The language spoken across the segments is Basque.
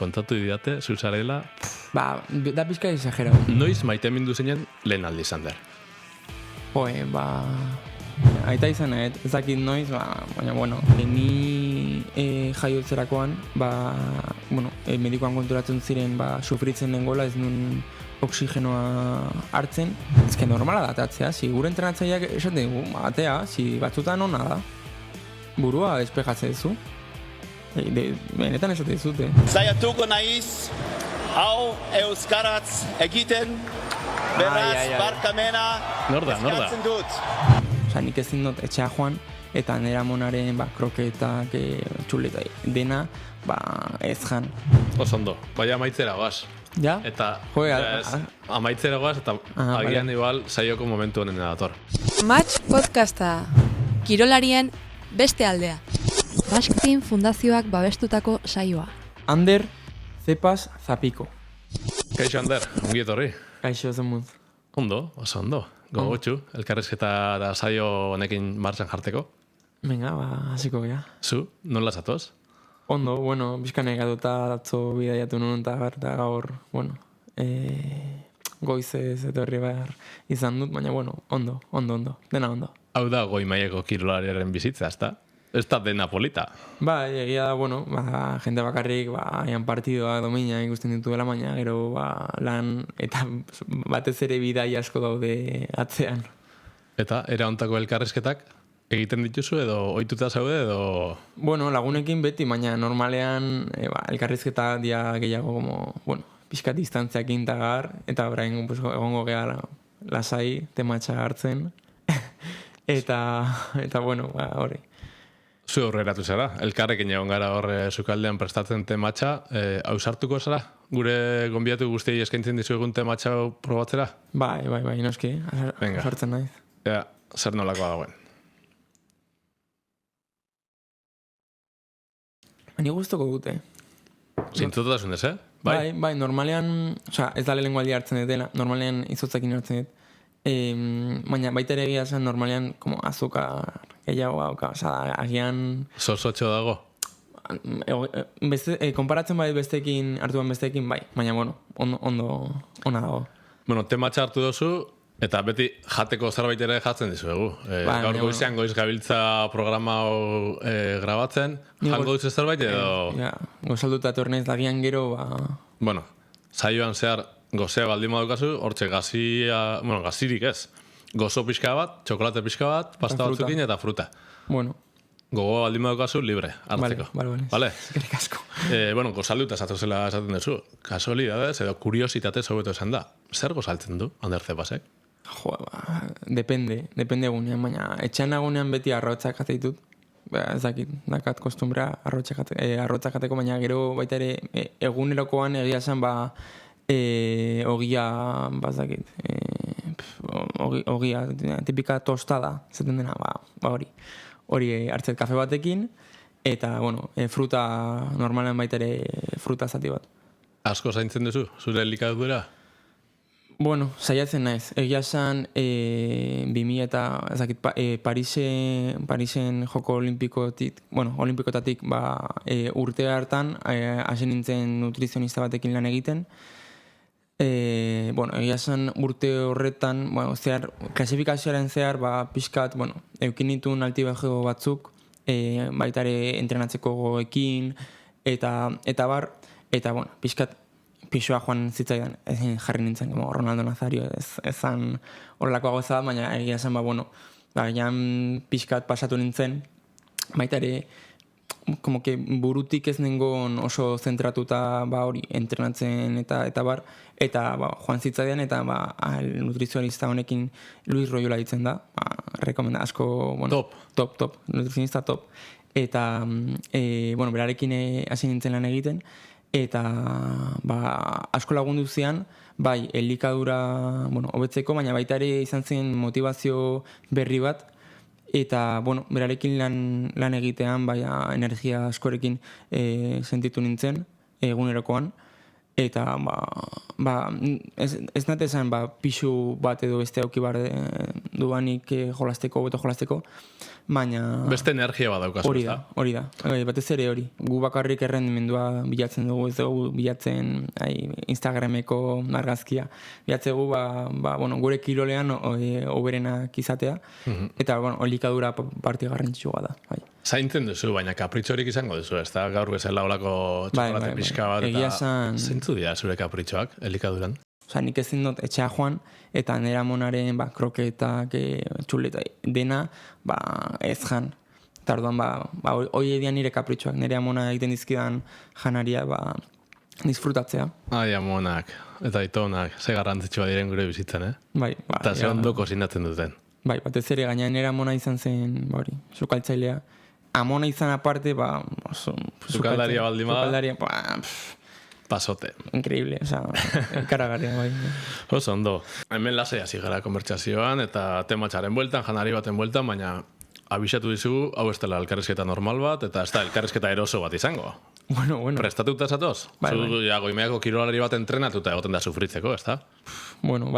kontatu didate, zuzarela... Ba, da pizka exagerau. Noiz maite mindu zinen lehen aldi Sander? Joe, ba... Aita izan, ez dakit noiz, baina, bueno, ni jaiotzerakoan, medikoan konturatzen ziren, sufritzen nengola, ez nun oksigenoa hartzen. Ez que normala da, atatzea, gure entrenatzaileak esaten dugu, atea, batzutan ona da. Burua despejatzen duzu. Benetan esaten dizute. Saiatuko naiz, hau euskaraz egiten, beraz, barkamena eskatzen dut. Osa, nik ezin dut etxea joan, eta nera monaren kroketak, txuleta dena, ez jan. Osondo, baina amaitzera goaz. Ja? Eta amaitzera goaz, eta agian igual saioko momentu honen dator. Match podcasta, kirolarien beste aldea. Basktin Fundazioak babestutako saioa. Ander, Zepas, Zapiko. Kaixo Ander, ongi etorri. Kaixo zemuz. Ondo, oso ondo. Gogotxu, elkarrizketa da saio honekin martxan jarteko. Venga, hasiko gea. Zu, nola zatoz? Ondo, bueno, bizkanek aduta datzo bidaiatu nuen eta gaur, bueno, goizez etorri behar izan dut, baina, bueno, ondo, dena ondo. Hau da goi mailako kirolariaren bizitza, ezta? Ez da dena polita. Egia da, bueno, jende bakarrik, aian partidoa domina ikusten dituela, baina gero lan eta batez ere bidai asko daude atzean. Eta, era ontako elkarrizketak egiten dituzu edo ohituta zaude edo... Bueno, lagunekin beti, baina normalean elkarrizketa dia gehiago, bueno, pixka distantziakin tagar, eta orain egongo geha lasai, tematxa hartzen, eta bueno, hori. Zu aurreratu zara, elkarrekin egon gara horre sukaldean prestatzen tematxa, ausartuko zara? Gure gonbiatu guztiei eskaintzen dizuegun tematxa probatzera? Bai, noski, ausartzen naiz. Ja, zer nolakoa dagoen? Ni guztoko dute. Zintzotasun ez, Bai, normalean, ez da lehenko aldi hartzen dutela, normalean izotzakin hartzen dut. Baina baita ere egia zen normalean azukar gehiago agian... Sosotxo dago? Konparatzen bai bestekin, hartuan bestekin, bai. Baina, bueno, ona dago. Bueno, tematxa hartu dozu, eta beti jateko zerbait ere jatzen dizuegu. Gaur goizean goiz gabiltza programa grabatzen, jango duzu zerbait edo... Gozalduta tornez dagian gero, Bueno, saioan zehar gozea baldin badukazu, hortxe gazirik ez. Gozo pixka bat, txokolate pixka bat, pasta batzukin eta fruta. Bueno. Gogoa baldin badukazu libre, hartzeko. Vale. Eskerrik asko. Bueno, gozalduta zatozela esaten duzu. Kasualidadez edo kuriositatez hobeto esan da. Zer gozaltzen du, Ander Zepasek? Jo, depende egunean, baina etxean egunean beti arrotzak ateitut. Ez dakit, dakat kostumbra arrotzak ateko, baina gero baita ere egunerokoan egia zen ogia, bazakit, ogia, tipika tostada, zaten dena, hori hartzet kafe batekin, eta, bueno, fruta, normalen baita ere fruta zati bat. Asko zaintzen duzu, zure elikadura? Bueno, saiatzen naiz. Egia esan, 2000 eta, ezakit, Parisen joko olimpikotatik, urte hartan, hasi nintzen nutrizionista batekin lan egiten. Egia esan urte horretan, zehar, klasifikazioaren zehar, pixkat, eukin nituen altibajo batzuk, baita ere entrenatzeko goekin, eta bar, eta, pixkat, pixoa joan zitzaidan, ezin jarri nintzen, Ronaldo Nazario, ezan horrelako goza, baina egia esan, pixkat pasatu nintzen, baita ere, como que burutik ez nengon oso zentratuta hori entrenatzen eta bar, eta joan zitzaidan, eta nutrizionista honekin Luis Royola ditzen da, rekomenda asko, top, nutrizionista top, eta, berarekin hasi nintzen lan egiten, eta asko lagundu zian, elikadura hobetzeko, baina baita ere izan zen motivazio berri bat, eta berarekin lan egitean energia askorekin sentitu nintzen egunerokoan, eta ez nate esan pixu bat edo beste auki bar duanik beto jolasteko, baina... Beste energia bat daukazu, hori da, batez ere hori. Gu bakarrik errendimendua bilatzen dugu, ez dugu bilatzen Instagrameko argazkia. Bilatzegu, gure kirolean oberenak izatea, eta elikadura parte garrantzitsua da. Zaintzen duzu, baina kapritxorik izango duzu, ez da? Gaur bezala olako txokolate pixka bat, eta zeintzu dira zure kapritxoak, elikaduran? Nik ezin dut etxea joan, eta nera monaren kroketak, txuleta dena, ez jan. Eta orduan, hoi edian nire kapritxoak, nire amona egiten dizkidan janaria, disfrutatzea. Ai, amonak, eta itonak, ze garrantzitsua diren gure bizitzen, Eta ze ondoko zinatzen duten. Batez ere gaina nire amona izan zen, sukaltzailea. Amona izan aparte, sukaldaria baldima. Sukaldaria, pasote. Increíble, karagarria, bai. Oso, ondo. Hemen lasai hasi gara konbertsazioan, eta tematxaren bueltan, janari baten bueltan, baina abisatu dizugu, hau ez dela elkarrizketa normal bat, eta ez da elkarrizketa eroso bat izango. Bueno. Prestatuta zatoz? Zu goimeako kirolari bat entrenatuta egoten da sufritzeko, ez da? Bueno,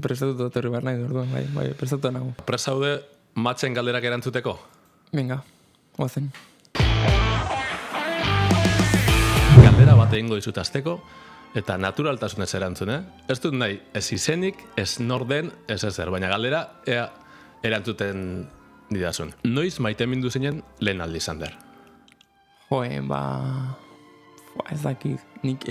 prestatuta torri behar nahi orduan, prestatuta nago. Prest zaude matxen galderak erantzuteko? Venga, oazen. Galdera bat egingo dizut azteko, eta naturaltasunez erantzun, Ez dut nahi, ez izenik, ez norden, ez ezer, baina galdera erantzuten didazun. Noiz maite mindu zinen lehen aldi Sander? Ez dakit. Nik,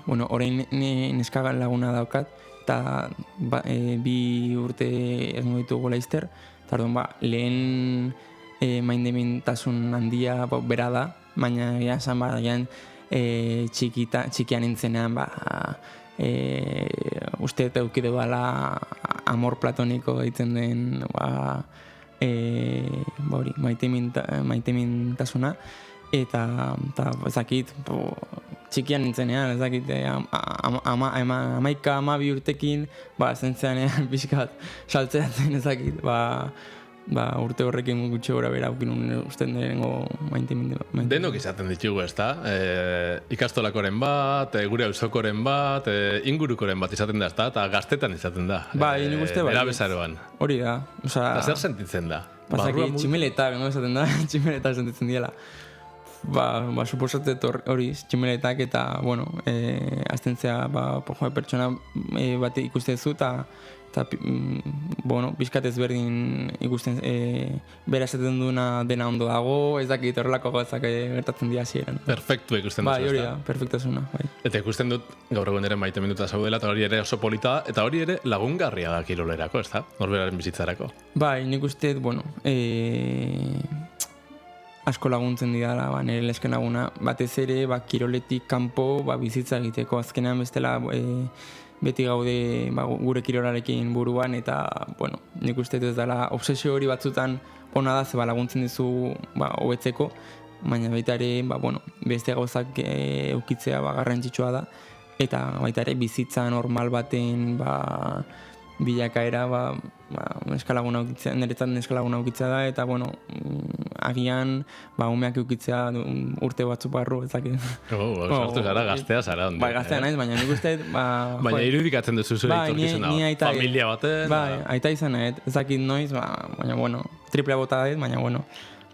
orain neska laguna daukat, eta 2 urte egingo ditugu laizter, eta lehen maindemintasun handia bera da, baina esan txikian nintzenean uste eukide bala amor platoniko egiten den maitemintasuna eta ezakit txikian nintzenean ezakit 11-12 urtekin zentzeanean pixkat saltzeatzen ezakit urte horrekin gutxe gora bera aukin usten derengo maitemintasuna. Denok izaten ditugu, ez da? Ikastolakoren bat, gure auzokoren bat, ingurukoren bat izaten da, ez da? Eta gaztetan izaten da. Nik uste Erabezaroan. Hori da. Eta zer sentitzen da? Tximeleta, bengo esaten da, tximeleta sentitzen diela. Suposatzen hori, tximeletak eta, aztentzea, pertsona bat ikustezu eta bizkat ezberdin ikusten bera esaten duena dena ondo dago, ez dakit horrelako gauzak gertatzen dira hasieran. Perfektu ikusten duzu, ez da? Hori da, perfektasuna. Eta ikusten dut, gaur egun ere maite minuta zaudela, eta hori ere oso polita da, eta hori ere lagungarria da kirolerako, ez da? Norberaren bizitzarako. Nik uste, asko laguntzen dira, nire lesken laguna, batez ere, kiroletik kanpo bizitza egiteko, azkenean bestela beti gaude gure kirolarekin buruan, eta, nik uste ez dela, obsesio hori batzutan ona da, ze laguntzen dizu hobetzeko, baina baita ere, beste gauzak eukitzea garrantzitsua da, eta baita ere bizitza normal baten bilakaera niretzat neskalaguna ukitza da, eta agian umeak ukitzea urte batzu barru, ez dakit. Sartu zara, gaztea zara. Gaztea naiz, baina nik uste... Baina irudikatzen duzu zure itorkizuna, familia baten... Aita izan nahet, ez dakit noiz, baina triplea bota da, baina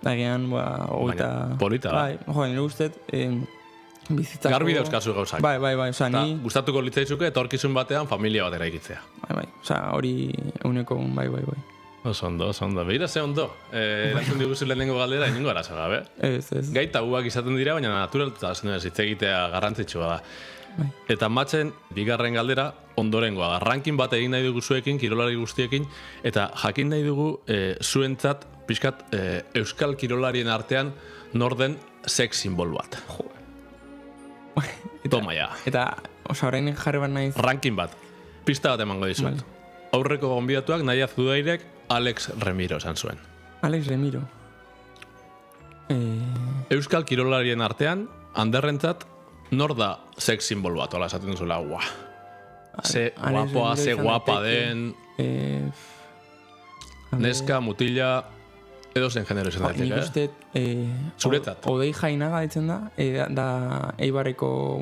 agian... Polita, ba? Nire uste... Garbi dauzkazu gauzak. Bai. Gustatuko litzaizuke etorkizun batean familia bat eraikitzea. Bai. Hori eguneko bai. Oso ondo. Begira ze ondo. Erantzun diguzu lehenengo galdera, inengo arazo gabe. Ez. Gai tabuak izaten dira, baina naturaltasunez hitz egitea garrantzitsua da. Bai. Eta matxen, bigarren galdera, ondorengoa. Ranking bat egin nahi dugu zuekin, kirolari guztiekin, eta jakin nahi dugu zuentzat, pixkat, euskal kirolarien artean norden sex simbol bat. Toma ya. Eta, orain jarri bat naiz... Ranking bat. Pista bat emango dizuet. Aurreko gonbidatuak nahi azkudairek Alex Remiro esan zuen. Alex Remiro. Euskal kirolarien artean, handerrentzat, nor da sex simbol bat, hola esaten duzula, ze guapoa, ze guapa den... Neska, mutila... edo zen genero izan daiteke, Nik uste... Zuretzat. Odei Jainaga ditzen da, da Eibarreko,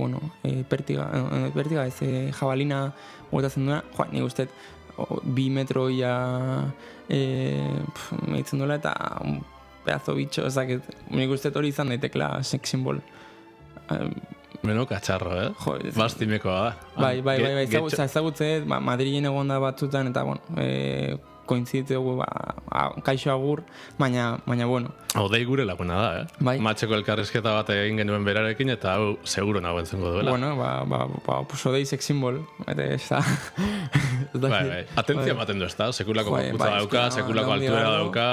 pertiga ez, jabalina botatzen duena, nik uste 2 metroia meitzen duela eta un pedazo bitxo, ezaket, nik uste hori izan daitekela sex symbol. Beno, katxarro, Bastimekoa da. Bai, ezagutze, Madrilen egon da batzutan, eta, koinzitze dugu, kaixo agur, baina, bueno. Odei gure laguna da, Bai. Matxeko elkarrizketa bat egin genuen berarekin, eta hau seguro nagoen zengo duela. Pues odei sex symbol, eta ez da. Bai. Atentzia ematen du, ez da? Sekulako gorputza dauka, sekulako altuera dauka...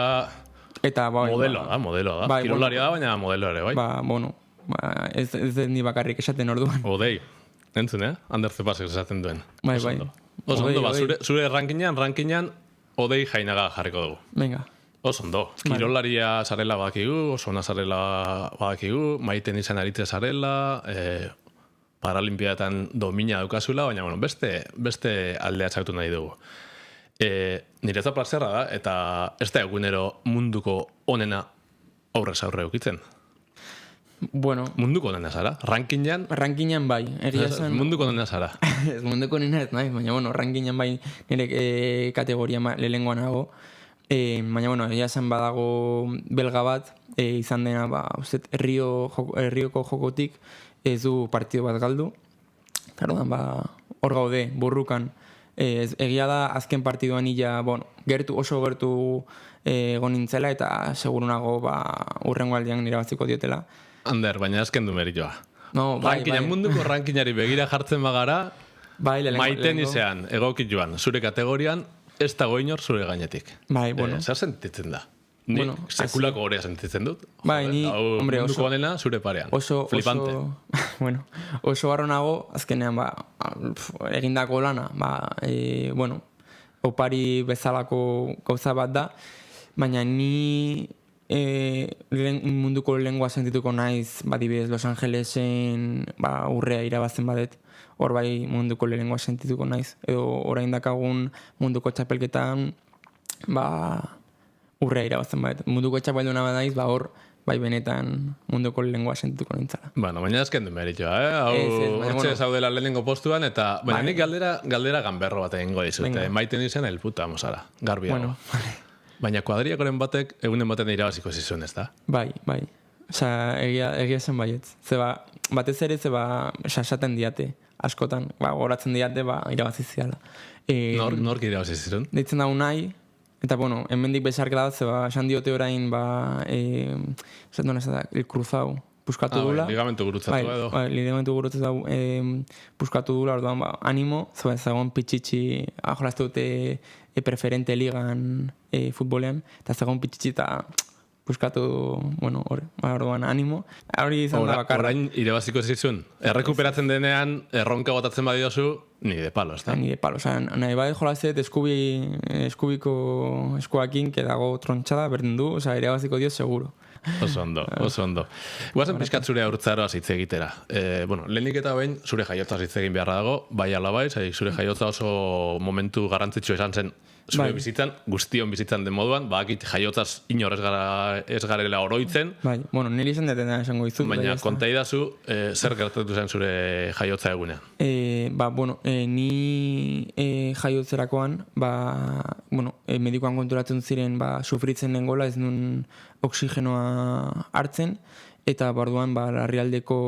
Eta, modeloa da. Kirolaria da, baina modelo ere, bai. Ez ni bakarrik esaten orduan. Odei. Entzun, Ander Zepasek esaten duen. Bai. Oso ondo, zure rankinean Odei Jainaga jarriko dugu. Venga. Oso ondo. Kirolaria sarela badakigu, oso ona sarela badakigu, maiten izan aritze sarela, Paralimpiadan domina daukazula, baina beste aldea txautu nahi dugu. Niretzat plazerra da, eta ez da egunero munduko onena aurrez aurre eukitzen. Munduko onena zara? Rankinean bai. Munduko onena zara? Ez munduko onena ez nahi, baina rankinean bai nire kategoria lehengoan nago. Baina egia esan badago belga bat, izan dena, Herrioko jokotik ez du partido bat galdu. Hor gaude, burrukan. Egia da, azken partiduan oso gertu gonintzela, eta segurunago urrengo aldean irabaziko diotela. Ander, baina azken du meritoa. Bai. Munduko rankinari begira jartzen bagara, maiten izan, egokit joan, zure kategorian, ez dago inor zure gainetik. Bai, Zer sentitzen da? Ni sekulako gorea sentitzen dut. Bai, ni, hombre, munduko onena zure parean. Flipante. Oso barronago, azkenean, egindako lana, opari bezalako gauza bat da, baina ni munduko lengua sentituko naiz, dibidez Los Angelesen urrea irabazten badet, hor bai munduko lengua sentituko naiz, edo orain dakagun munduko txapelketan urrea irabazten badet. Munduko txapelduna bat naiz, hor bai benetan munduko lengua sentituko nintzala. Baina azken du meritoa, hau hortxe zaudela lehenengo postuan, eta nik galdera ganberro bat egingo dizut, maiten izan el puta mozara, garbiago. Baina kuadriakoren batek egunen baten irabaziko zizuen, ez da? Bai. Egia zen baietz. Batez ere, esaten diate, askotan, goratzen diate, irabaziziala. Nork irabazizizun? Ditzen da unai, eta, hemendik besarkela bat, esan diote orain, el cruzau, puskatu dula. Ligamentu gurutzatu edo. Ligamentu gurutzatu puskatu dula, orduan, animo, zegoen pitxitxi, jolazte dute preferente ligan futbolean, eta zegoen pitxitxi eta puskatu, orduan, animo. Hori izan da bakarra. Orain irabaziko zizun, errekuperatzen denean, erronka gotatzen badiozu, ni de palo, ez da? Ni de palo, nahi bai jolazet eskubiko eskuakin, dago trontxada, berdin du, irabaziko dio seguro. Oso ondo. Guazen pixkat zure aurtzaroa hitz egitera. Lehenik eta behin zure jaiotza hitz egin beharra dago, bai ala bai, zure jaiotza oso momentu garrantzitsu izan zen zure bizitzan, guztion bizitzan den moduan, bakit jaiotzaz inor ez garela oroitzen. Bai, niri izan detena esango izut. Baina kontaidazu, zer gertatu zen zure jaiotza egunean? Ni jaiotzerakoan, medikoan konturatzen ziren sufritzen nengola, ez nun oksigenoa hartzen, eta barduan larrialdeko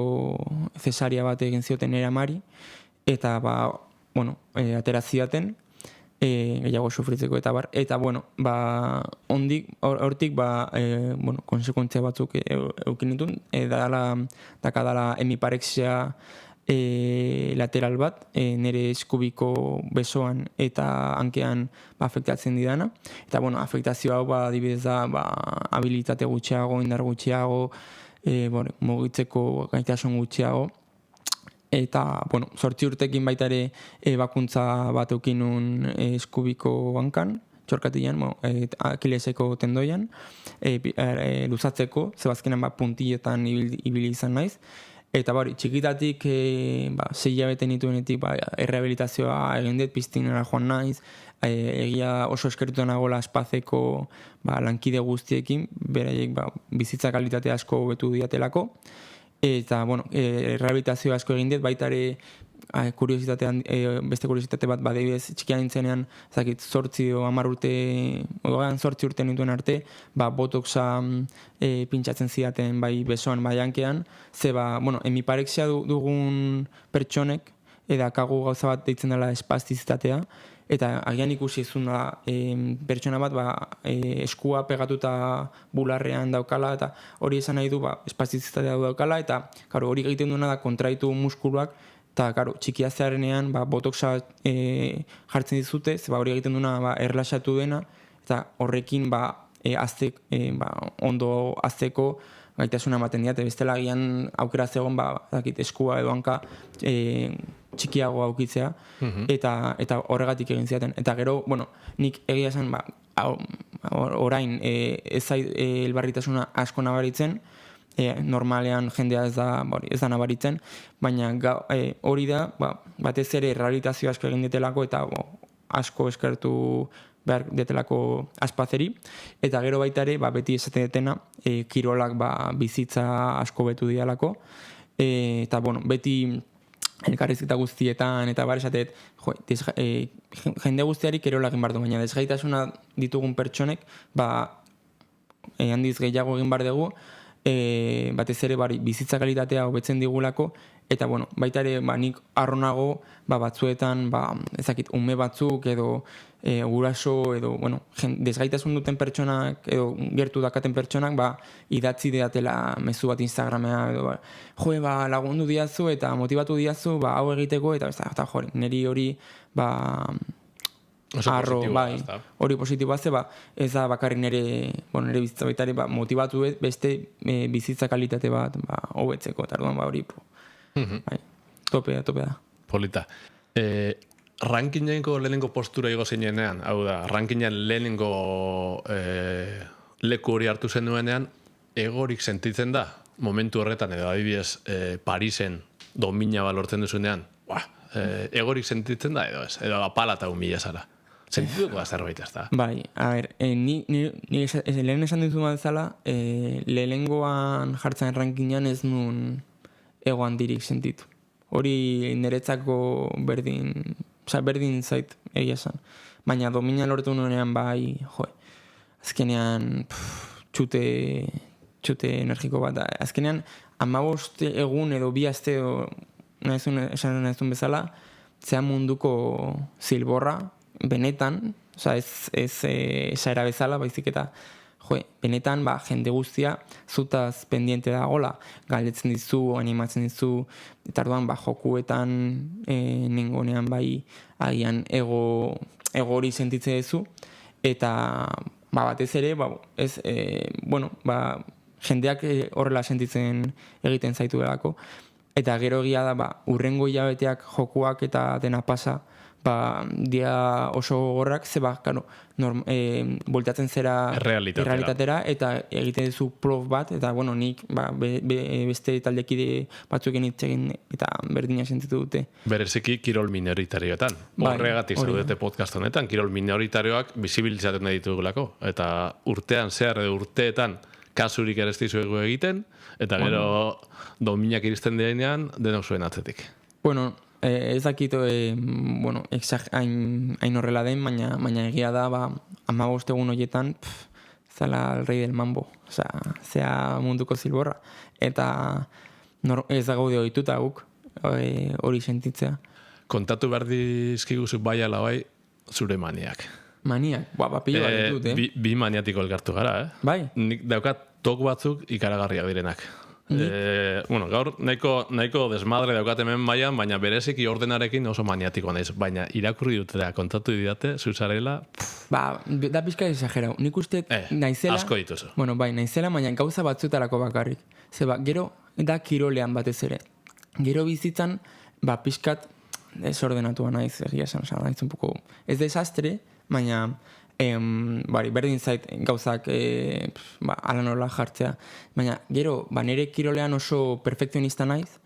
cesaria bat egin zioten nire amari, eta atera zidaten, gehiago sufritzeko eta hortik konsekuentzia batzuk eukin ditun, dakadala hemiparexia lateral bat, nire eskubiko besoan eta hankean afektatzen didana, eta afektazio hau adibidez da habilitate gutxiago, indar gutxiago, mugitzeko gaitasun gutxiago, eta, 8 urtekin baita ere bakuntza bat eukinun eskubiko hankan, txorkatian, akileseko tendoian, luzatzeko, zebazkenan puntilletan ibili izan naiz, Eta bari, txikitatik 6 hilabete nituenetik errehabilitazioa egin dut, pistinera joan naiz, egia oso eskertu nagoela Spazeko lankide guztiekin, beraiek bizitza kalitate asko hobetu diatelako, eta errehabilitazio asko egin dut, baita ere beste kuriositate bat badibidez txikia nintzenean, 8 o 10 urte, 8 urte nituen arte, botoxa pintxatzen zidaten bai besoan, bai hankean, ze hemiparexia dugun pertsonek, edakagu gauza bat deitzen dela espastizitatea, eta agian ikusi izun da pertsona bat eskua pegatuta bularrean daukala, eta hori esan nahi du espastizitatea daukala, eta hori egiten duena da kontraitu muskuluak, eta txikia zeharenean botoxa jartzen dizute, ze hori egiten duena erlaxatu dena, eta horrekin ondo azteko gaitasuna ematen diate, bestela agian aukera zegoen eskua edo hanka txikiago aukitzea, eta horregatik egin ziaten. Eta gero, nik egia esan orain ez zait elbarritasuna asko nabaritzen, normalean jendea ez da nabaritzen, baina hori da, batez ere rehabilitazio asko egin ditelako eta asko eskertu behar detelako Spazeri, eta gero baita ere, beti esaten detena, kirolak bizitza asko betu dialako, eta beti elkarrizketa guztietan, eta esatet, jende guztiari kirolak egin behar du, baina desgaitasuna ditugun pertsonek, handiz gehiago egin behar dugu, batez ere bizitza kalitatea hobetzen digulako, eta baita ere nik arronago batzuetan ume batzuk edo guraso edo desgaitasun duten pertsonak edo gertu dakaten pertsonak idatzi deatela mezu bat Instagramea edo lagundu diazu eta motibatu diazu hau egiteko eta niri hori hori positiboa ze ez da bakarrik nire bizitza baita ere motibatu beste bizitza kalitate bat hobetzeko eta orduan hori topea da. Polita. Rankingeko lehenengo postura igo zinenean, hau da, rankingen lehenengo leku hori hartu zenuenean, egorik sentitzen da, momentu horretan, edo adibidez Parisen domina balortzen duzunean, egorik sentitzen da, edo ez, edo apala eta humila zara. Sentituko da zerbait ez da? Bai, a ber, ni lehen esan dizu bezala, lehenengoan jartzen rankingan ez nun ego handirik sentitu. Hori niretzako berdin zait egia esan. Baina domina lortu nuenean azkenean txute energiko bat. Azkenean 15 egun edo 2 aste esan nahizun bezala, zea munduko zilborra, benetan, ez esaera bezala, baizik eta benetan jende guztia zutaz pendiente da gola, galdetzen dizu, animatzen dizu, eta orduan jokuetan nengonean agian ego hori sentitze duzu, eta batez ere, jendeak horrela sentitzen egiten zaitu delako, eta gero egia da, urrengo hilabeteak jokuak eta dena pasa, dia oso gogorrak, ze voltatzen zera errealitatera, eta egiten duzu plof bat, eta nik beste taldekide batzuken itzegin eta berdina sentitu dute. Bereziki kirol minoritarioetan. Horregatik zaudete podcast honetan, kirol minoritarioak bizibilizatzen nahi ditugulako, eta urtean zehar edo urteetan kasurik ere ez dizuegu egiten, eta gero dominak iristen denean denok zuen atzetik. Ez dakit, hain horrela den, baina egia da, 15 egun horietan, zela el rey del mambo, zea munduko zilborra. Eta ez da gaude ohituta guk hori sentitzea. Kontatu behar dizkiguzuk bai ala bai, zure maniak. Maniak? Pilo bat ditut, Bi maniatiko elkartu gara, Bai? Nik daukat tok batzuk ikaragarriak direnak. Gaur nahiko desmadre daukat hemen mailan, baina bereziki ordenarekin oso maniatiko naiz, baina irakurri dutera kontatu didate, zuzarela... Da pixka exagerau. Nik uste naizela... Asko dituzu. Naizela, baina gauza batzuetarako bakarrik. Zeba, gero da kirolean batez ere. Gero bizitzan, pixkat desordenatua naiz, egia esan, naiz un poco... Ez desastre, baina berdin zait gauzak ala nola jartzea. Baina, gero, nire kirolean oso perfekzionista naiz,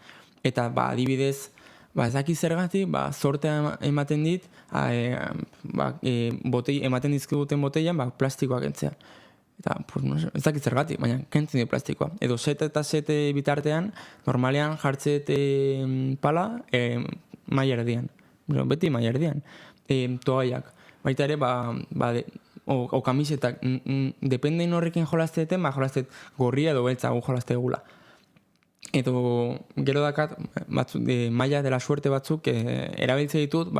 eta adibidez, ez daki zergatik, zortea ematen dit, ematen dizkiguten boteian, plastikoak entzea. Eta, ez dakit zergatik, baina kentzen dut plastikoa. Edo sete eta sete bitartean, normalean jartzet pala maila erdian. Beti maila erdian. Toaiak. Baita ere, o kamisetak, dependein horrekin jolazteten, jolaztet gorria edo beltza jolazte egula. Edo gero dakat, maila dela suerte batzuk, erabiltze ditut,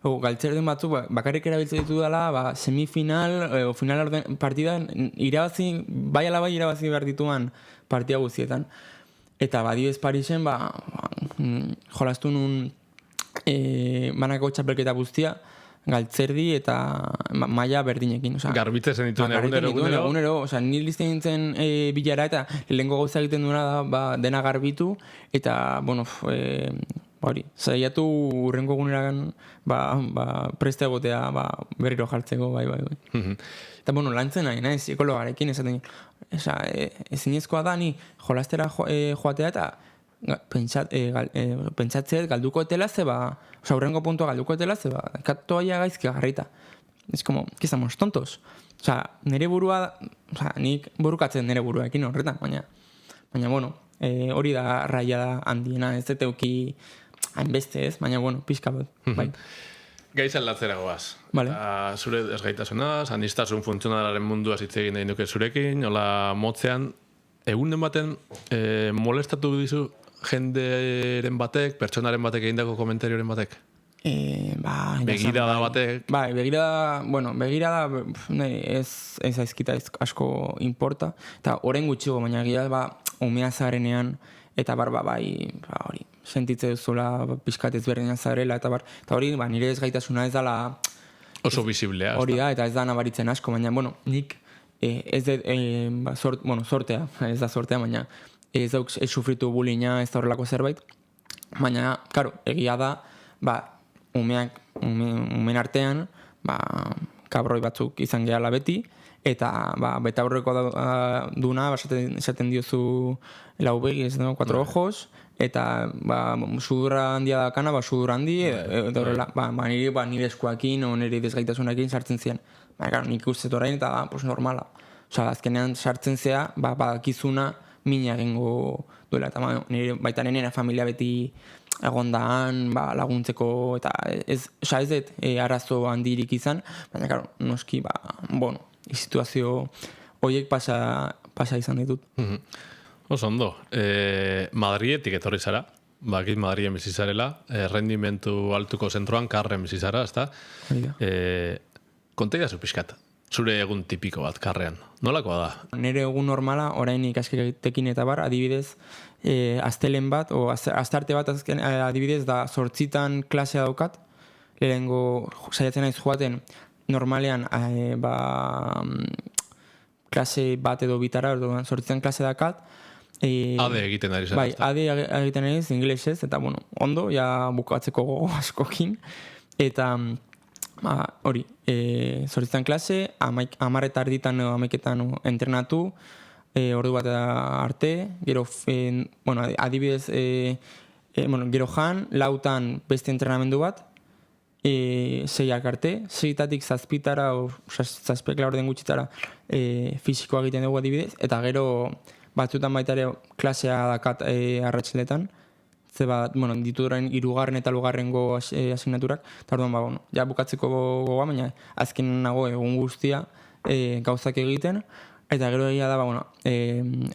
galtzerden batzuk, bakarrik erabiltze ditu dela, semifinal, o final orden partidan, irabazi, bai ala bai irabazi behar dituan partida guztietan. Eta adibidez Parisen, jolaztu nun banako txapelketa guztia, galtzerdi eta maila berdinekin. Garbitzen dituen egunero. Nire lizten nintzen bilara eta lehenko gauza egiten duena da dena garbitu eta, zaiatu urrenko eguneragan preste egotea berriro jartzeko, bai. Eta, lantzen nahi, psikologarekin esaten. Ezinezkoa da, ni jolastera joatea eta pentsatzeet galduko etela urrengo puntua galduko etela katoaia gaizki agarrita. Ez como, que estamos tontos. Nire burua, nik burukatzen nire buruakin horretan, baina, hori da raia handiena, ez eteuki hainbeste ez, baina, pixka bat, bai. Gaiz aldatzera goaz. Vale. Zure ezgaitasunaz, anistasun funtzionalaren mundua zitzeegin nahi nuke zurekin, hola motzean, egunen baten molestatu dizu jenderen batek, pertsonaren batek egindako komentarioren batek? Begirada batek? Begirada ez aizkita asko importa, eta oren gutxigo, baina gira umea zarenean, eta hori, sentitze duzula pixkat ezberdina zarela, eta hori, nire ezgaitasuna ez dala oso visiblea. Hori da, eta ez da nabaritzen asko, baina, nik ez dut, sortea, ez da sortea, baina ez dauk sufritu bulina, ez da horrelako zerbait, baina, karo, egia da, umen artean, kabroi batzuk izan gehala beti, eta beta horreko duna, esaten diozu lau begi, ez da, 4 ojos, eta sudurra handia dakana, sudurra handi, eta horrela, nire eskuakin, nire desgaitasunakin sartzen zian. Nik ustet orain, eta normala. Azkenean sartzen zea, badakizuna mina egingo duela, eta baita nire familia beti egondaan, laguntzeko, eta ez dut arazo handirik izan, baina, noski, situazio horiek pasa izan ditut. Oso ondo. Madrietik etorri zara, bakit Madrien bizizarela, rendimentu altuko zentroan, karren bizizara, ez da? Konta igazu pixkat, zure egun tipiko bat karrean, nolakoa da? Nire egun normala, orain ikasketekin eta adibidez, astelen bat, o astarte bat adibidez, da 8 klasea daukat, lehenengo saiatzen naiz joaten, normalean, klase bat edo bitara, 8 klase dakat, Ade egiten ari zara. Ade egiten ari zara, inglesez, eta ondo, ja bukatzeko gogo askokin, eta hori, 8 klase, 10 arditan edo 11etan entrenatu, ordu bat arte, gero, adibidez, gero jan, 4 beste entrenamendu bat, 6 arte, 6tatik 7tara, 7 orden gutxitara fisikoa egiten dugu adibidez, eta gero batzutan baita ere klasea dakat arratseletan, ditu orain 3. eta 4. asignaturak, eta orduan, ja bukatzeko gogoa, baina azken nago egun guztia gauzak egiten, eta gero egia da,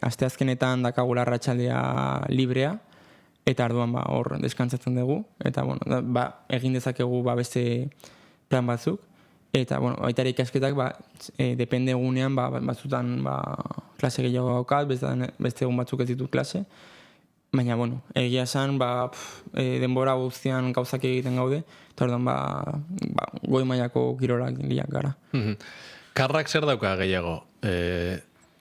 aste azkenetan dakagula arratsaldea librea, eta orduan hor deskantzatzen dugu, eta egin dezakegu beste plan batzuk, eta baita ere ikasketak depende egunean batzutan klase gehiago daukat, beste egun batzuk ez ditut klase, baina egia esan denbora guztian gauzak egiten gaude, eta orduan goi mailako kirolak liak gara. Karrak zer dauka gehiago?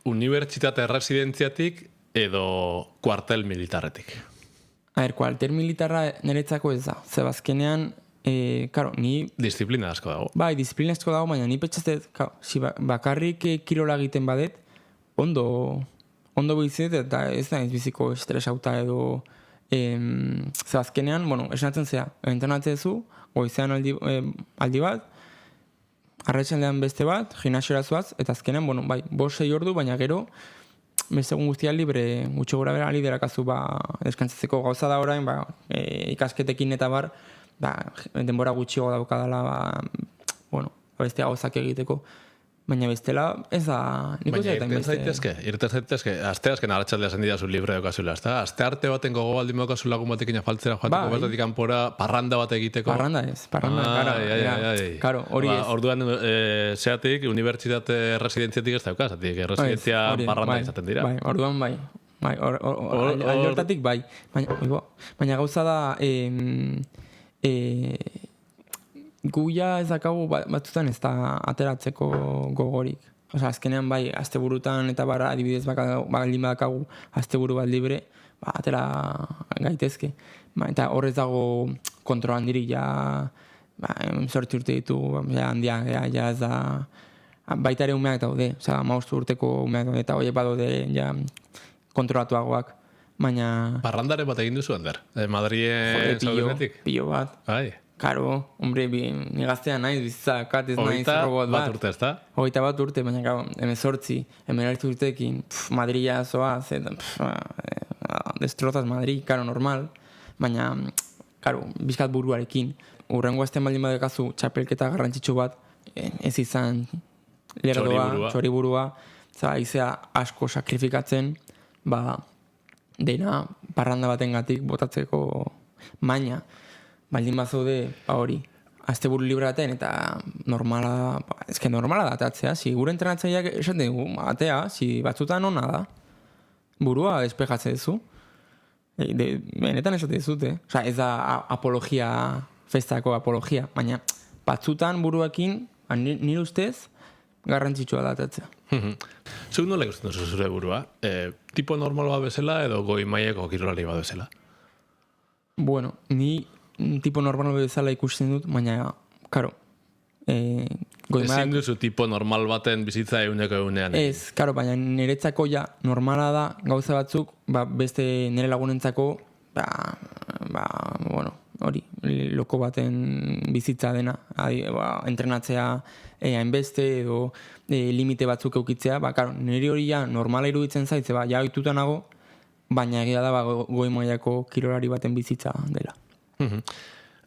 Unibertsitate residentziatik edo kuartel militarretik? Kuartel militarra niretzako ez da. Zebazkenean Karo, ni... Disiplina asko dago. Bai, disiplina asko dago, baina ni petxazet, si bakarrik kirola egiten badet, ondo bizit, eta ez da ez biziko estresauta edo... azkenean, esnatzen zea, entrenatzen zu, goizean aldi bat, arratsaldean beste bat, gimnasiora zoaz, eta azkenean, 5-6 ordu, baina gero, beste egun guztia libre, gutxo gora bera liderakazu, deskantzatzeko gauza da orain, ikasketekin eta bar, denbora gutxiago daukadala, beste gauzak egiteko. Baina bestela, ez da... Baina irten zaitezke, aste azken arratsaldea zendidazu libre daukazula, ezta? Aste arte baten gogo baldin mokazu lagun batekin afaltzera joateko bertatik kanpora, parranda bat egiteko. Parranda ez, karo, hori ez. Orduan, zeatik, unibertsitate residentziatik ez daukaz, residentzia parranda izaten dira. Bai, orduan bai. Alde hortatik bai. Baina gauza da... Guia ez dakagu batzutan ez da ateratzeko gogorik. Azkenean bai, asteburutan eta bara adibidez baldin badakagu asteburu bat libre, atera gaitezke. Eta horrez dago kontrol handirik, sortzi urte ditu, handia, ez da... Baita ere umeak daude, 15 urteko umeak daude, eta horiek badaude kontrolatuagoak. Baina... Parrandare bat egin duzu, Ander? Madrien zaudenetik? Pilo bat. Bai. Karo, hombre, ni gaztea naiz, bizitza, katez naiz, robot bat. 21 urte, ez da? 21 urte, baina gau, 18 urtekin, Madrilla zoaz, destrozaz Madrid, karo, normal, baina, karo, bizkat buruarekin. Urrengo azten baldin badekazu txapelketa garrantzitsu bat, ez izan lerdoa, txoriburua, izea asko sakrifikatzen, dena parranda batengatik botatzeko maina. Baldin bat zaude, hori, asteburu libraten eta normala da atatzea, gure entrenatzaileak esaten dugu, atea, batzutan ona da, burua despejatzen duzu, benetan esaten duzute, ez da apologia, festako apologia, baina batzutan buruakin, nire ustez, garrantzitsua da atatzea. Zuk nola ikusten duzu zure burua? Tipo normal bat bezala edo goi mailako kirolari bat bezala? Bueno, ni tipo normal bezala ikusten dut, baina, karo, ezin duzu tipo normal baten bizitza egunean. Ez, karo, baina niretzako normala da gauza batzuk, beste nire lagunentzako, hori, loko baten bizitza dena, entrenatzea hainbeste edo limite batzuk eukitzea, karo, nire hori normala iruditzen zaitze, oituta nago, baina egia da goi mailako kirolari baten bizitza dela.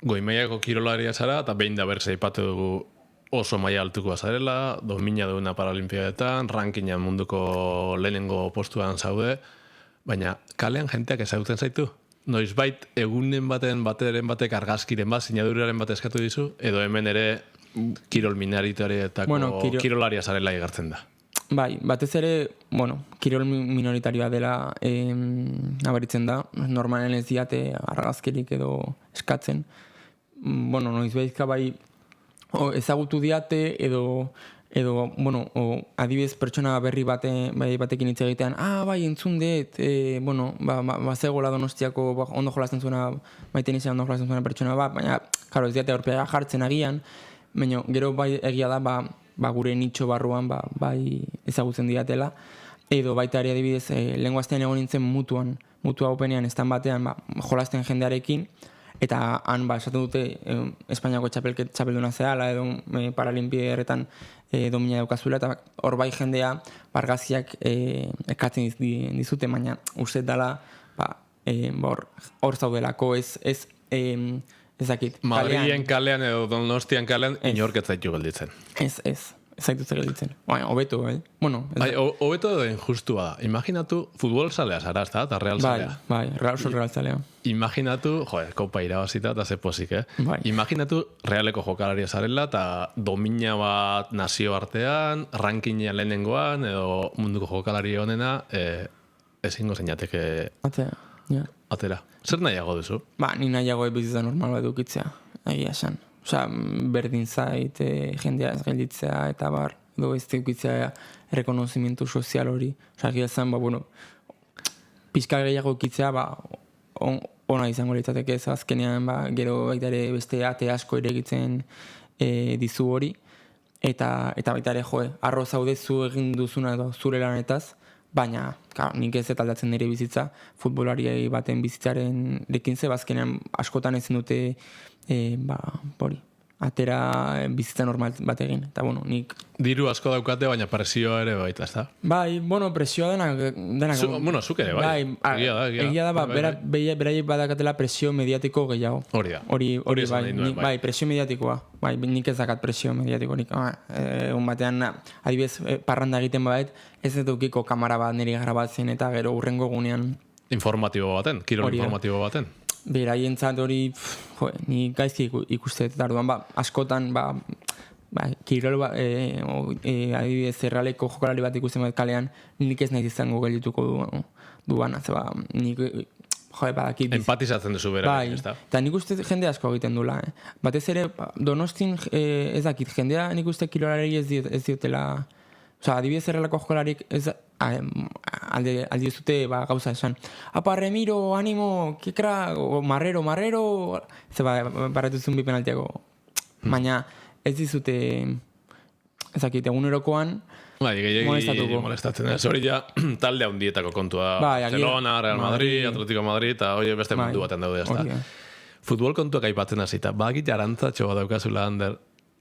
Goi mailako kirolaria zara, eta behin da berse aipatu dugu oso maila altuko azarela, domina duguna paralimpiadetan, rankina munduko lehenengo postuan zaude, baina kalean jenteak ezagutzen zaitu? Noizbait egunen bateren batek argazkiren bat, sinaduraren bat eskatu dizu, edo hemen ere kirol minoritarioetako kirolaria zarela igartzen da? Bai, batez ere, kirol minoritarioa dela nabaritzen da, normalen ez diate argazkirik edo eskatzen. Noizbaitzka bai ezagutu diate edo adibidez pertsona berri batekin hitz egitean, bai, entzun dut, bazegoela Donostiako ondo jolasten zuena, maiten izan ondo jolasten zuena pertsona bat, baina, karo, ez diate horpega jartzen agian, baina gero bai egia da, gure nitxo barruan bai ezagutzen diatela, edo baita ere adibidez lehengo astean egon nintzen mutua openean estan batean jolasten jendearekin, eta han esaten dute Espainiako txapelduna zehala edo paralimpiadetan domina daukazula, eta hor bai jendea argazkiak ekatzen dizute, baina uste dela hor zaudelako ez dakit. Madrien kalean edo Donostian kalean inork ez zaitu gelditzen. Ez zaitu gelditzen. Hobeto, hobeto edo injustua da. Imaginatu, futbol salea zara, eta real salea. Bai, real salea. Imaginatu, kopa irabazita eta zepozik, Imaginatu realeko jokalaria zarela eta domina bat nazio artean, rankinean lehenengoan, edo munduko jokalari honena, ezingo zeinateke atera. Zer nahiago duzu? Ni nahiago bizitza normal bat dukitzea, egia esan. Berdin zait, jendea ez gelditzea, eta edo ez dukitzea errekonozimentu sozial hori. Egia esan, pizka gehiago dukitzea, ona izango litzateke ez azkenean gero baita ere beste ate asko ere egitzen dizu hori eta baita ere arro zaudezu egin duzuna edo zure lanetaz, baina nik ez aldatzen nire bizitza futbolari baten bizitzaren dekintze, azkenean askotan ezin dute hori atera bizitza normal bat egin, eta nik... Diru asko daukate, baina presioa ere baita, ez da? Bai, presioa denak... Zuk ere, bai. Egia da, beraiek badakatela presio mediatiko gehiago. Hori da. Hori bai, presio mediatikoa. Bai, nik ez dakat presio mediatikorik. Egun batean, adibidez, parranda egiten badait, ez edukiko kamara bat niri grabatzen eta gero urrengo gunean... Informatibo baten, kirol informatibo baten. Beraientzat hori, ni gaizki ikuste eta arduan, askotan, kirol adibidez erraleko jokalari bat ikusten bat kalean, nik ez nahiz izango geldituko duan, nik badakit... Empatizatzen duzu bera. Bai, eta nik uste jende asko egiten dula. Batez ere, Donostin ez dakit, jendea nik uste kirolari ez diotela... adibidez erralako jokalarik ez... aldi zute gauza esan. Apa, Remiro, animo, kekra, marrero, ze barretuzun bi penaltiako. Baina ez dizute, ezakit, egunerokoan molestatzen. Ez hori ja talde handietako kontua. Barcelona, Real Madrid, Atletico Madrid, eta hori beste mundu baten daude. Futbol kontuak aipatzen hasita. Bagit arantzatxo bat daukazula, Ander.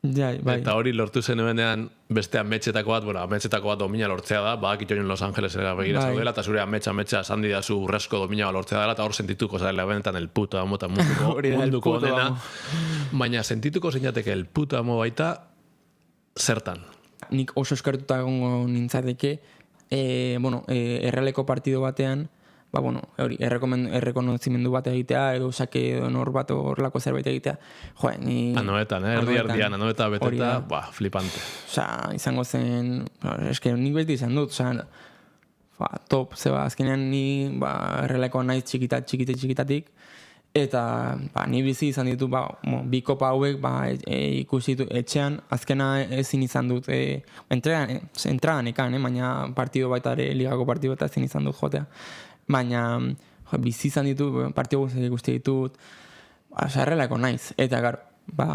Eta hori lortu zenuenean beste ametxetako bat domina lortzea da, bakit joan Los Angelesera begira zaudela, eta zure ametxa esan didazu urrezko domina lortzea dela, eta hor sentituko zarela benetan el puto amo eta munduko onena. Baina sentituko zeinateke el puto amo baita zertan. Nik oso eskartuta egongo nintzateke, errealeko partido batean, errekonozimendu bat egitea, edo sake nor bat horrelako zerbait egitea. Anoetan, erdian, anoeta beteta, flipante. Izango zen, eske nik beti izan dut, top, azkenean ni erreleko naiz txikitatik, eta ni bizi izan ditu, bi kopa hauek ikusi ditu etxean, azkena ezin izan dut, entradan ekan, baina partido baita ere, ligako partido baita ezin izan dut jotea. Baina bizi izan ditu, partio guzti ditut, errelako naiz. Eta gar,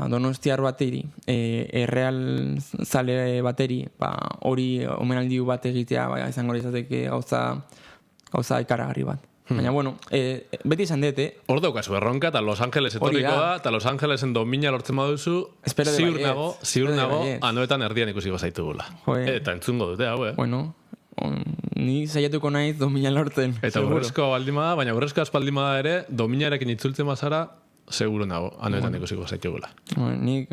Donostiar bateri, erreal zale bateri, hori omenaldiu bat egitea, izango izateke gauza ikaragarri bat. Baina, beti izan dut, Hor daukazu erronka, eta Los Angeles etorriko da, eta Los Angelesen domina lortzen baduzu, ziur nago, anoetan erdian ikusiko zaitugula. Eta entzungo dute, hau, ni saiatuko naiz domina lortzen. Eta urrezko baldima da, baina urrezko aspaldima da ere, dominarekin itzultzen bazara, seguro nago, anoetan ikusiko zaitugula. Nik,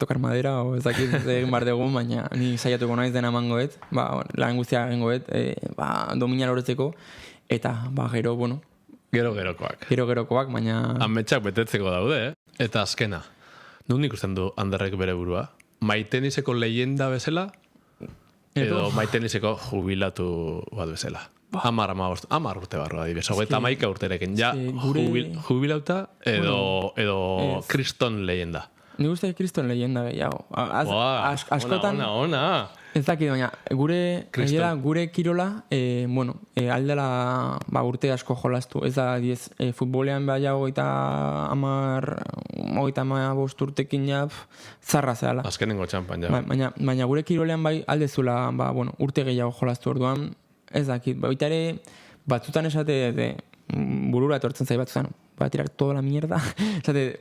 tokar madera, o ezakit egin bar dugu, baina ni saiatuko naiz dena mangoet, lan guztia egingoet, domina lortzeko, eta, gero, Gero-gerokoak, baina... Ametxak betetzeko daude, Eta azkena, nun ikusten du Anderrek bere burua? Maiteniseko leyenda bezala, edo maiteniseko jubilatu bat bezala. 10 urte barroa dibes. Eta 11 urterekin. Ja, jubilauta edo kriston leyenda. Ni guztai kriston leyenda gehiago. Askotan... Ona. Ez dakit, baina gure kirola, aldela urte asko jolastu. Ez da, futbolean behiago eta 15 urtekin zarra zehala. Azkenengo txampan, ja. Baina gure kirolean aldezula urte gehiago jolastu orduan, ez dakit. Baita ere, batzutan esate burura etortzen zai batzutan, va a tirar toda la mierda.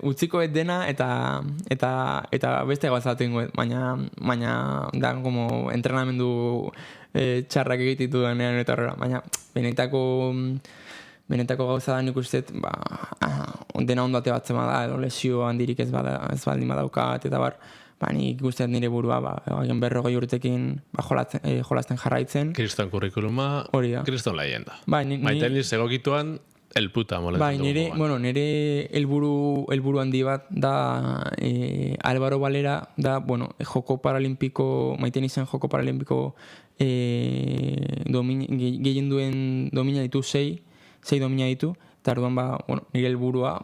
Utziko ez dena eta beste gauza tengo, baina da como entrenamendu txarrak egititu denean eta horrela, baina benetako gauza da nik uste dena ondo ate batzen bada, edo lesio handirik ez baldin badaukat eta nik ikusteat nire burua, 40 urtekin jolasten jarraitzen. Kriston kurrikuluma, kriston leyenda. Maitenis egokituan, el puta moletan dugu. Nire helburu handi bat da Álvaro Valera, da, joko paralimpiko, maitenisen joko paralimpiko gehien duen domina ditu, 6 domina ditu, eta orduan, nire helburua,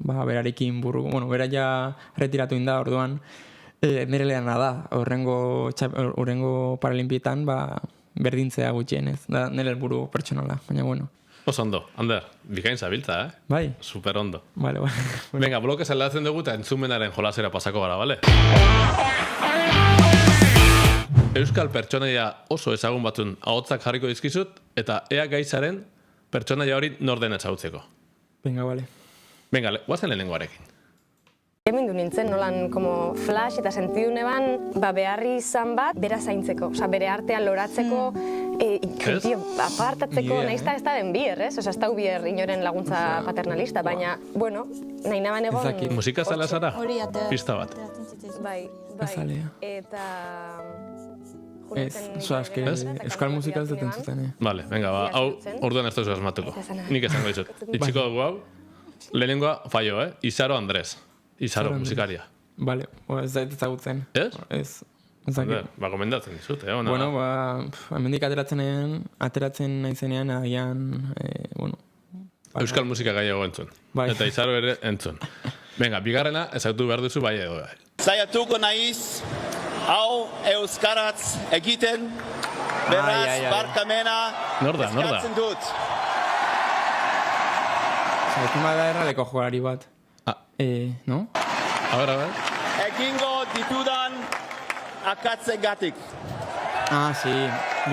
berarekin bera ja retiratu inda, orduan, nire lehana da, horrengo paralimpietan, berdintzea gutxienez, da nire helburu pertsonala, baina, Oso ondo, Ander, bikain zabiltza, Bai. Super ondo. Vale. Venga, bloke zaldatzen dugu eta entzumenaren jolasera pasako gara, bale? Euskal pertsonaia oso ezagun batzun ahotsak jarriko dizkizut, eta ea gaizaren pertsonaia hori norden ezautzeko. Venga, vale. Venga, guazen lehenengoarekin. Hemindu nintzen, nolan como flash eta sentidune ban, beharri izan bat, bera zaintzeko, bere artean loratzeko, apartatzeko, nahizta ez da den bier, ez? Ez da bier inoren laguntza paternalista, baina, bueno, nahi naban egon... Musika zala zara? Pista bat. Bai, eta... Ez, euskal musika ez dut entzuten, Vale, venga, hau orduan ez duzu asmatuko. Nik esango dizut. Itxiko dugu hau, lehenengoa fallo, Izaro Andres. Izaro, musikaria. Vale, ez da ezagutzen. Ez? Ez. Gomendatzen dizut, Bueno, hemendik ateratzen naizenean, agian, bueno... Euskal musika gaiago entzun. Eta Izaro ere entzun. Venga, bigarrena ezagutu behar duzu bai edo. Zaiatuko naiz, hau euskaraz egiten, beraz, barkamena eskatzen dut. Zaitzen bada erraleko jokalari bat. No? A ver. Egingo ditudan akatzegatik. Sí.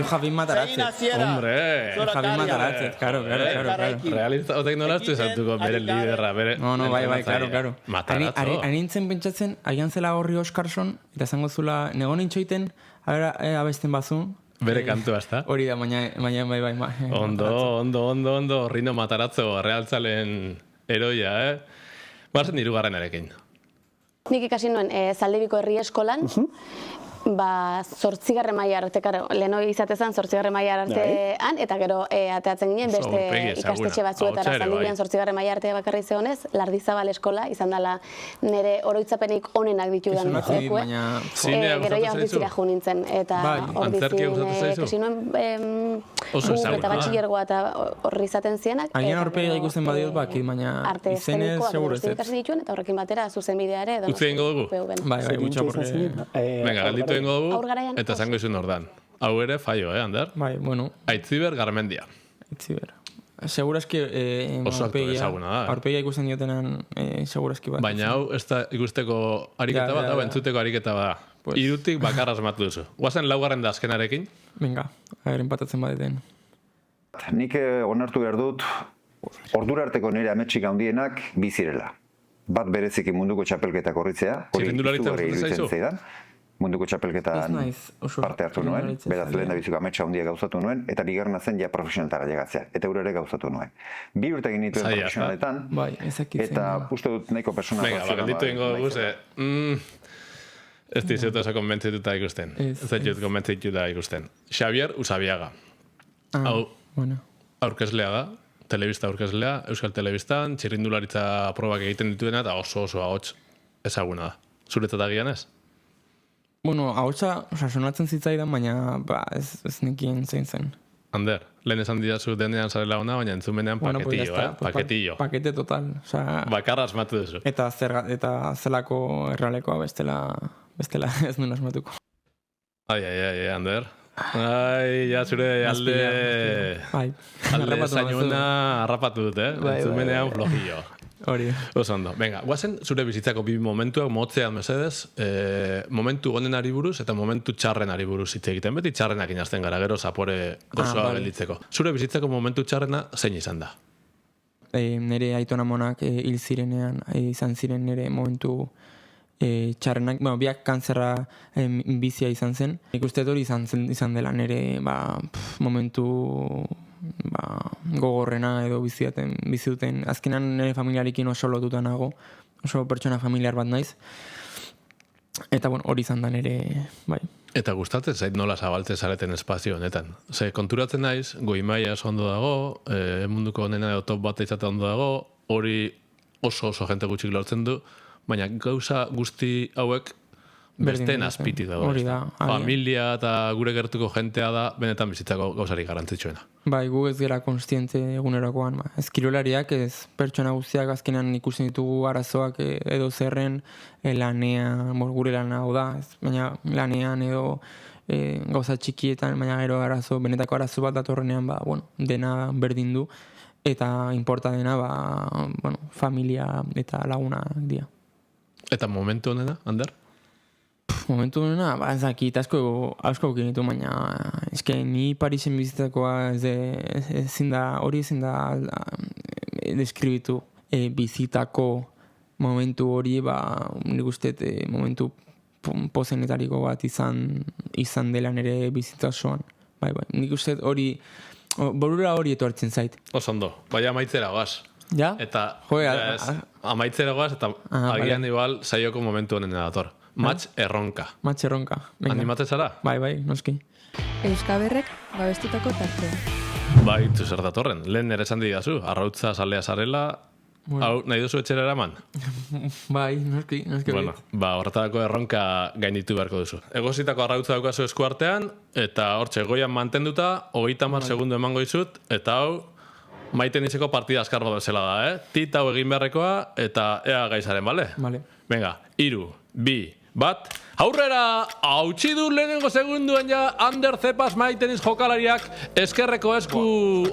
Javin Matarazet. Hombre. Javin Matarazet, claro. Realista otek nolaztu esautuko bere liderra, bere... No, bai, claro. Matarazzo. Harintzen pentsatzen, agian zela horri Oskarson, eta zango zula, nego nintxoiten, abesten bazu. Bere kantua, ezta? Hori da, baina bai. Ondo, Rino Matarazzo, realtzalen heroia, Marzen hirugarrenarekin. Nik ikasi nuen Zaldibiko herri eskolan, 8. maila arte, leheno izatezan 8. maila artean, eta gero ateatzen ginen beste ikastetxe batzuetara Zaldibian 8. maila arte bakarri zegonez, Lardizabal eskola, izan dela nire oroitzapenik onenak ditudan lekue. Gero ja orditzira jo nintzen, eta ordizin ikasi nuen eta batxillergoa eta horri izaten zienak. Agian horpegia ikusten badiot baki, baina izenez seguro ez. Ikasi dituen, eta horrekin batera zuzenbidea ere. Utzi ingo dugu? Bai, gutxo porque... Venga, galditu ingo dugu, eta zango izun ordan. Hau ere, fallo, Ander? Bai, bueno. Aitziber Garmendia. Aitziber. Segurazki aurpegia ikusten diotenan segurazki bat. Baina hau, ez da ikusteko ariketa bat, hau entzuteko ariketa bat. Irutik bakarra asmatu duzu. Guazen laugarren da azkenarekin? Venga, enpatatzen badeten. Nik onartu behar dut, ordura arteko nire ametsik handienak bizirela. Bat bereziki munduko txapelketak horritzea, hori izugarri iruditzen zeidan. Munduko txapelketan parte hartu nuen, beraz lehen da biziko ametsa handia gauzatu nuen, eta bigarrena zen ja profesionaltara llegatzea, eta ere gauzatu nuen. 2 urte egin nituen profesionaletan, eta uste dut nahiko personal Venga, bakalditu ingo dugu, ez dizut oso konbentzituta ikusten. Ez dut konbentzituta ikusten. Xavier Usabiaga. Hau, aurkezlea da, telebista aurkezlea, Euskal Telebistan, txirrindularitza probak egiten dituena, eta oso ahots ezaguna da. Zuretzat agian ez? Bueno, ahotsa sonatzen zitzaidan, baina ez nekien zein zen. Ander, lehen esan didazu denean zarela ona, baina entzumenean paketillo, paketillo. Pakete total. Bakarra asmatu duzu. Eta zelako erralekoa bestela ez nuen asmatuko. Ai, Ander. Ja zure alde zainuna harrapatu dut, entzumenean flojillo. Hori. Oso ondo. Venga, guazen zure bizitzako bi momentuak motzean mesedez, momentu onenari buruz eta momentu txarrenari buruz hitz egiten. Beti txarrenak inazten gara, gero zapore gozoa gelditzeko. Zure bizitzako momentu txarrena zein izan da? Nire aitona monak hil zirenean, izan ziren nire momentu txarrenak, biak kanzerra bizia izan zen. Ikuste hori izan dela nire momentu gogorrena edo bizi duten. Azkenan nire familiarekin oso lotuta nago, oso pertsona familiar bat naiz. Eta hori izan da nire, bai. Eta gustatzen zait nola zabaltzen zareten espazio honetan. Ze konturatzen naiz, goi maila ondo dago, munduko honena edo top bat izatea ondo dago, hori oso jente gutxik lortzen du, baina gauza guzti hauek besteen azpiti dago. Familia eta gure gertuko jentea da benetan bizitzako gauzari garrantzitsuena. Bai, gu ez gara konstiente egunerokoan. Ez kirolariak, ez pertsona guztiak azkenan ikusten ditugu arazoak edo zerren lanean, gure lana hau da, baina lanean edo gauza txikietan, baina gero benetako arazo bat datorrenean, dena berdin du. eta importa dena, familia eta laguna dira. Eta momentu honena, Ander? Momentu honena, ez dakit, asko genitu, baina eske ni Parisen bizitakoa ezin da deskribitu bizitako momentu hori, nik uste momentu pozenetariko bat izan dela nire bizitza osoan. Bai, nik uste hori, borura hori etortzen zait. Ondo, bai amaitzera goaz. Ja? Eta amaitzera goaz, eta agian igual saioko momentu honen dator. Match erronka. Match erronka. Animate zara? Bai, noski. Euskaberrek babestutako tartea. Bai, zer datorren. Lehen ere esan didazu, arrautza salea zarela, hau nahi duzu etxera eraman? Bai, noski. Bueno, horretarako erronka gainitu beharko duzu. Egozitako arrautza daukazu eskuartean, eta hortxe goian mantenduta, 30 segundu emango dizut, eta hau maiten izeko partida askarro bezala da, Tit hau egin beharrekoa, eta ea gaizaren, bale? Bale. Venga, 3, 2, 1, aurrera! Hautsi du lehenengo segunduen ja Ander Zepas maiteniz jokalariak eskerreko esku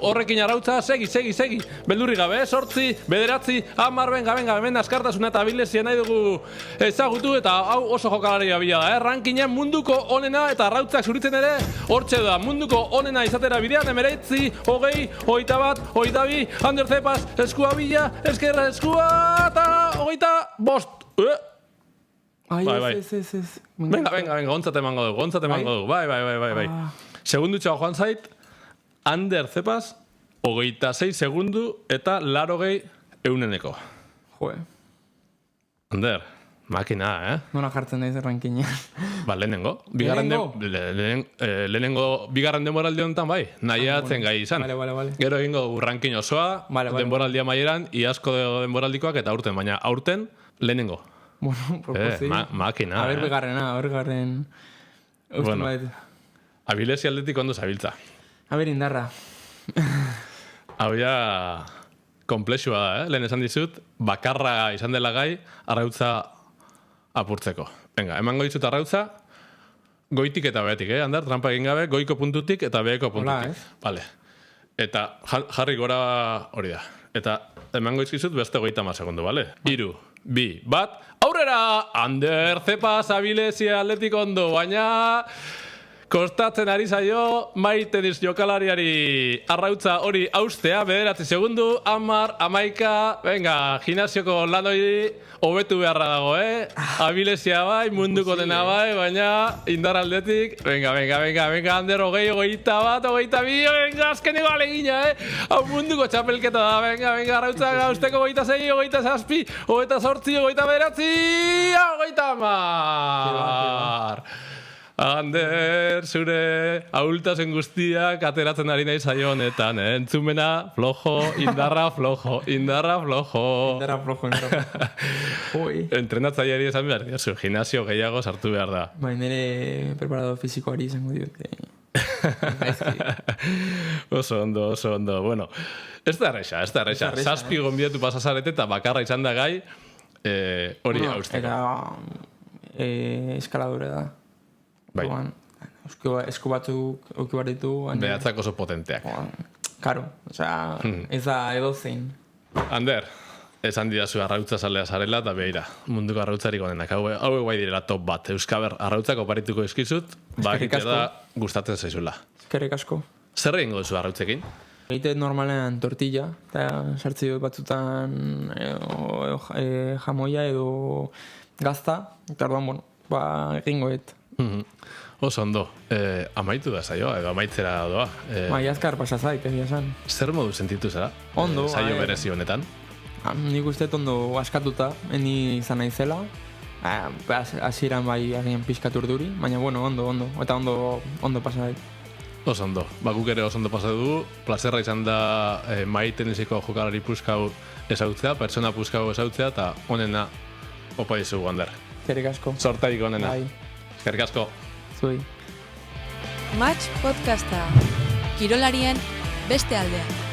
horrekin arautza, segi. Beldurri gabe, 8, 9, 10, venga, hemen askartasuna eta abilezia nahi dugu ezagutu, eta hau oso jokalaria bila da, Rankinen munduko onena eta arrautzak zuritzen ere, hortxe da, munduko onena izatera bidean, 19, 20, 21, 22, Ander Zepas eskua bila, eskerra eskua, eta 25, Bai. Ez. Venga, gontzate emango dugu. Bai. Segundutxoa joan zait, Ander Zepas, 26 segundu eta 80 Joe. Ander, makina, Nola jartzen daiz errankinean. Lehenengo. Bigarren denboraldi honetan bai, nahiatzen gai izan. Vale. Gero egingo dugu rankin osoa, denboraldia maieran, iazko denboraldikoak eta aurten, baina aurten lehenengo. Bueno, proposi. Makina, A ver, begarren. Bueno, abilesi aldetik ondo zabiltza. A ver, indarra. Hau ja komplexua da, Lehen esan dizut, bakarra izan dela gai, arrautza apurtzeko. Venga, emango dizut arrautza, goitik eta behetik, Ander, trampa egin gabe, goiko puntutik eta beheko puntutik. Vale. Eta jarri gora hori da. Eta emango dizut beste 30 segundu, bale? 3, 2, 1, aurrera! Ander Zepas abilezia atletik ondo, baina kostatzen ari zaio maiteniz jokalariari arrautza hori austea, 9 segundu, 10, 11, venga, gimnasioko lan hori hobetu beharra dago, Abilezia bai, munduko dena bai, baina indar aldetik, venga, Ander, 20, 21, 22, venga, azkeneko alegina, Hau munduko txapelketa da, venga, arrautza gauzteko 26, 27, 28, 29, 30, Ander, zure ahultasen guztiak ateratzen ari nahi zaio honetan, entzumena, flojo, indarra flojo. Entrenatzaileari esan behar, gimnasio gehiago sartu behar da. Nire preparado fizikoari izango diote. Oso ondo. Bueno, ez da erresa. Zazpi gonbidatu pasazarete eta bakarra izan da gai hori hausteko. Eta eskaladore da. Bai. Esku batzuk auki ditu. Behatzak oso potenteak. Karo, ez da edozein. Ander, esan didazu arrautza zalea zarela eta beira, munduko arrautzarik onenak. Hau guai direla top bat. Euskaber, arrautzak oparituko eskizut, bakitze da gustatzen zaizula. Eskerrik asko. Zer egingo duzu arrautzekin? Egiten normalean tortilla, eta sartzi dut batzutan jamoia edo gazta, eta orduan, egingoet. Oso ondo, amaitu da saioa, edo amaitzera doa. Azkar pasazait, egia esan. Zer modu sentitu zara? Ondo. Saio berezi honetan? Nik uste ondo askatuta, eni izan naizela. Hasieran bai agian pixkat urduri, baina ondo. Eta ondo pasazait. Oso ondo. Guk ere oso ondo pasatu dugu. Plazerra izan da maiteniziko jokalari puskau ezautzea, pertsona puskau ezautzea, eta onena opa dizugu, Ander. Eskerrik asko. Sortarik onena. Eskerrik asko. Zuei. Match podcasta. Kirolarien beste aldea.